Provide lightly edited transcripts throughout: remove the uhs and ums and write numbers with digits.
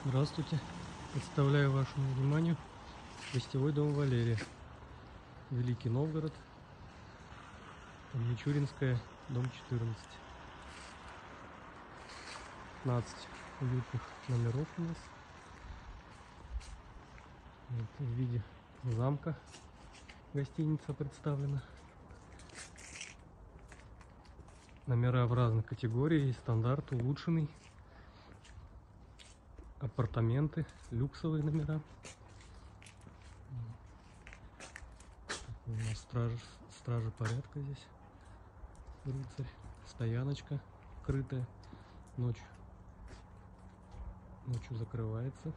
Здравствуйте! Представляю вашему вниманию гостевой дом Валерия, Великий Новгород, Мичуринская, дом 14. 15 уютных номеров у нас. Вот, в виде замка гостиница представлена. Номера в разных категориях: стандарт, улучшенный, апартаменты, люксовые номера. У нас стражи порядка здесь, рыцарь, стояночка крытая, ночью закрывается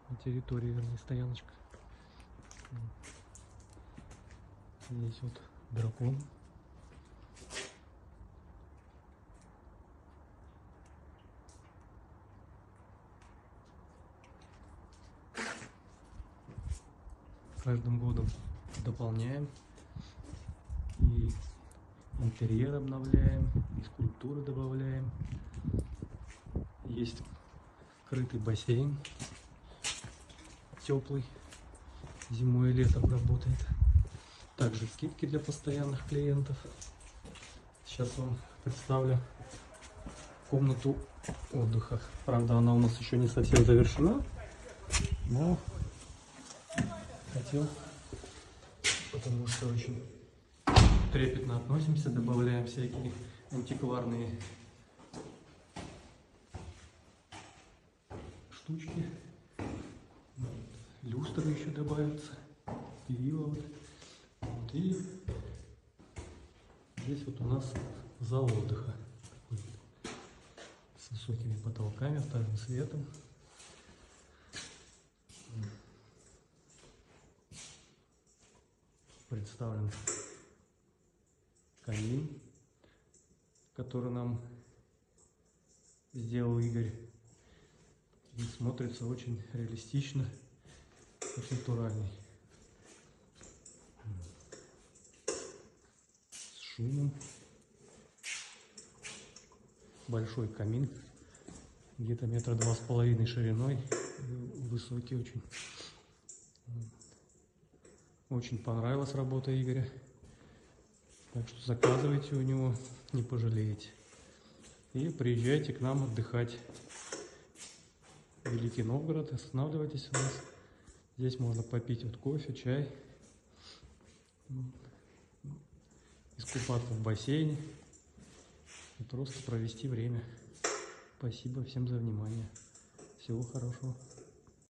на территории, вернее, стояночка. Здесь вот дракон. Каждым годом дополняем, и интерьер обновляем, и скульптуры добавляем. Есть крытый бассейн, теплый, зимой и летом работает. Также скидки для постоянных клиентов. Сейчас вам представлю комнату отдыха. Правда, она у нас еще не совсем завершена, но хотел, потому что очень трепетно относимся, добавляем всякие антикварные штучки. Люстры еще добавятся, перила. Вот. И здесь вот у нас зал отдыха с высокими потолками, вторым светом. Представлен камин, который нам сделал Игорь. И смотрится очень реалистично, очень натуральный. С шумом. Большой камин, где-то 2,5 метра шириной, высокий очень. Очень понравилась работа Игоря, так что заказывайте у него, не пожалеете. И приезжайте к нам отдыхать в Великий Новгород, останавливайтесь у нас. Здесь можно попить вот кофе, чай, искупаться в бассейне и просто провести время. Спасибо всем за внимание. Всего хорошего.